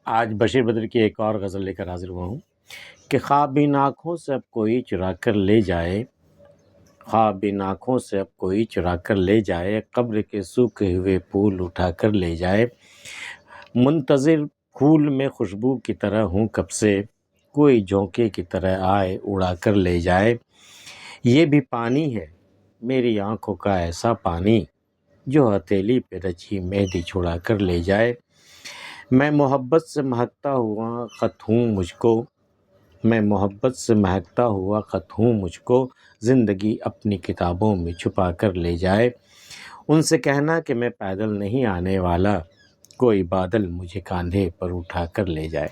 آج بشیر بدر کی ایک اور غزل لے کر حاضر ہوا ہوں کہ خواب ان آنکھوں سے اب کوئی چرا کر لے جائے، خواب ان آنکھوں سے اب کوئی چرا کر لے جائے، قبر کے سوکھے ہوئے پھول اٹھا کر لے جائے، منتظر پھول میں خوشبو کی طرح ہوں کب سے، کوئی جھونکے کی طرح آئے اڑا کر لے جائے۔ یہ بھی پانی ہے میری آنکھوں کا ایسا پانی، جو ہتھیلی پہ رچی مہندی چھڑا کر لے جائے۔ میں محبت سے مہکتا ہوا خط ہوں مجھ کو، میں محبت سے مہکتا ہوا خط ہوں مجھ کو، زندگی اپنی کتابوں میں چھپا کر لے جائے۔ ان سے کہنا کہ میں پیدل نہیں آنے والا، کوئی بادل مجھے کاندھے پر اٹھا کر لے جائے۔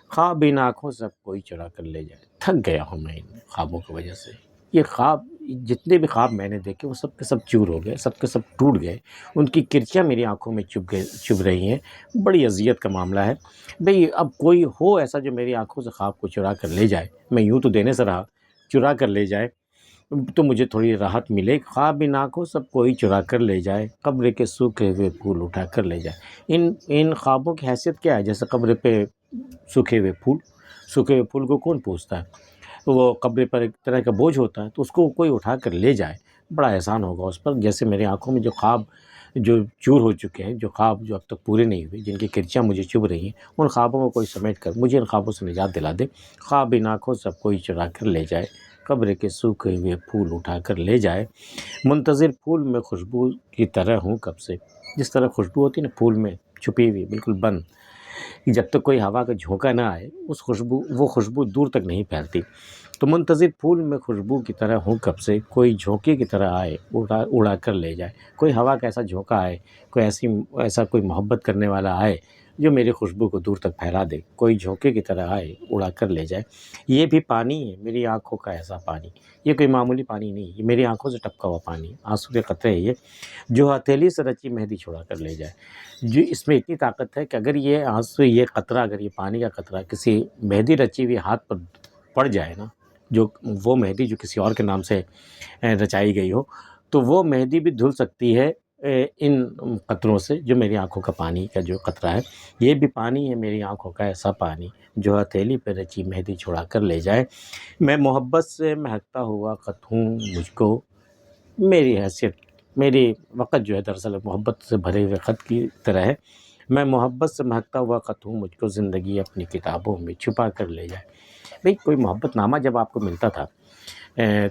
خواب ان آنکھوں سے اب کوئی چرا کر لے جائے۔ تھک گیا ہوں میں ان خوابوں کی وجہ سے۔ یہ خواب، جتنے بھی خواب میں نے دیکھے وہ سب کے سب چور ہو گئے، سب کے سب ٹوٹ گئے، ان کی کرچیاں میری آنکھوں میں چبھ رہی ہیں۔ بڑی اذیت کا معاملہ ہے بھئی۔ اب کوئی ہو ایسا جو میری آنکھوں سے خواب کو چرا کر لے جائے، میں یوں تو دینے سے رہا، چرا کر لے جائے تو مجھے تھوڑی راحت ملے۔ خواب ان آنکھوں سے کوئی چرا کر لے جائے، قبر کے سوکھے ہوئے پھول اٹھا کر لے جائے۔ ان خوابوں کی حیثیت کیا ہے؟ جیسے قبر پہ سوکھے ہوئے پھول، سوکھے ہوئے پھول کو کون پوچھتا ہے؟ وہ قبر پر ایک طرح کا بوجھ ہوتا ہے، تو اس کو کوئی اٹھا کر لے جائے، بڑا احسان ہوگا اس پر۔ جیسے میری آنکھوں میں جو خواب جو چور ہو چکے ہیں، جو خواب جو اب تک پورے نہیں ہوئے، جن کی کرچیاں مجھے چبھ رہی ہیں، ان خوابوں کو کوئی سمیٹ کر مجھے ان خوابوں سے نجات دلا دے۔ خواب ان آنکھوں سے کوئی چرا کر لے جائے، قبر کے سوکھے ہوئے پھول اٹھا کر لے جائے، منتظر پھول میں خوشبو کی طرح ہوں کب سے۔ جس طرح خوشبو ہوتی ہے نا پھول میں چھپی ہوئی، بالکل بند، جب تک کوئی ہوا کا جھونکا نہ آئے وہ خوشبو دور تک نہیں پھیلتی۔ تو منتظر پھول میں خوشبو کی طرح ہوں کب سے، کوئی جھونکے کی طرح آئے اڑا کر لے جائے۔ کوئی ہوا کا ایسا جھونکا آئے، کوئی ایسا کوئی محبت کرنے والا آئے جو میری خوشبو کو دور تک پھیلا دے، کوئی جھونکے کی طرح آئے اڑا کر لے جائے۔ یہ بھی پانی ہے میری آنکھوں کا ایسا پانی، یہ کوئی معمولی پانی نہیں، یہ میری آنکھوں سے ٹپکا ہوا پانی، آنسو کے قطرے ہے یہ، جو ہتھیلی سے رچی مہندی چھڑا کر لے جائے۔ جو اس میں اتنی طاقت ہے کہ اگر یہ آنسو، یہ قطرہ، اگر یہ پانی کا قطرہ کسی مہندی رچی ہوئی ہاتھ پر پڑ جائے نا، جو وہ مہندی جو کسی اور کے نام سے رچائی گئی ہو، تو وہ مہندی بھی دھل سکتی ہے ان قطروں سے، جو میری آنکھوں کا پانی کا جو قطرہ ہے۔ یہ بھی پانی ہے میری آنکھوں کا ایسا پانی، جو ہتھیلی پہ رچی مہندی چھڑا کر لے جائے۔ میں محبت سے مہکتا ہوا خط ہوں مجھ کو، میری حیثیت، میری وقت جو ہے دراصل محبت سے بھرے ہوئے خط کی طرح ہے۔ میں محبت سے مہکتا ہوا خط ہوں مجھ کو، زندگی اپنی کتابوں میں چھپا کر لے جائے۔ بھئی کوئی محبت نامہ جب آپ کو ملتا تھا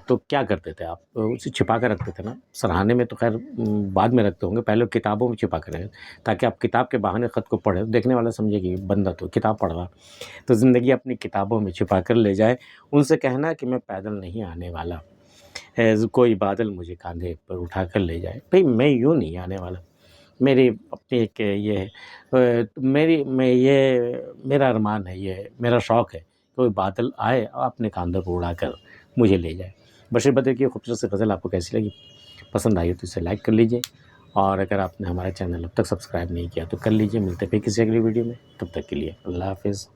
تو کیا کرتے تھے آپ؟ اسے چھپا کر رکھتے تھے نا۔ سرہانے میں تو خیر بعد میں رکھتے ہوں گے، پہلے کتابوں میں چھپا کر رکھتے، تاکہ آپ کتاب کے بہانے خط کو پڑھیں، دیکھنے والا سمجھے کہ بندہ تو کتاب پڑھ رہا۔ تو زندگی اپنی کتابوں میں چھپا کر لے جائے، ان سے کہنا کہ میں پیدل نہیں آنے والا، کوئی بادل مجھے کاندھے پر اٹھا کر لے جائے۔ بھئی میں یوں نہیں آنے والا، میری اپنی ایک یہ ہے، میرا ارمان ہے، یہ میرا شوق ہے، کوئی بادل آئے اور اپنے کاندھوں کو اڑا کر مجھے لے جائے۔ بشیر بدر کی خوبصورت سی غزل آپ کو کیسی لگی؟ پسند آئی تو اسے لائک کر لیجئے، اور اگر آپ نے ہمارا چینل اب تک سبسکرائب نہیں کیا تو کر لیجئے۔ ملتے پھر کسی اگلی ویڈیو میں، تب تک کے لیے اللہ حافظ۔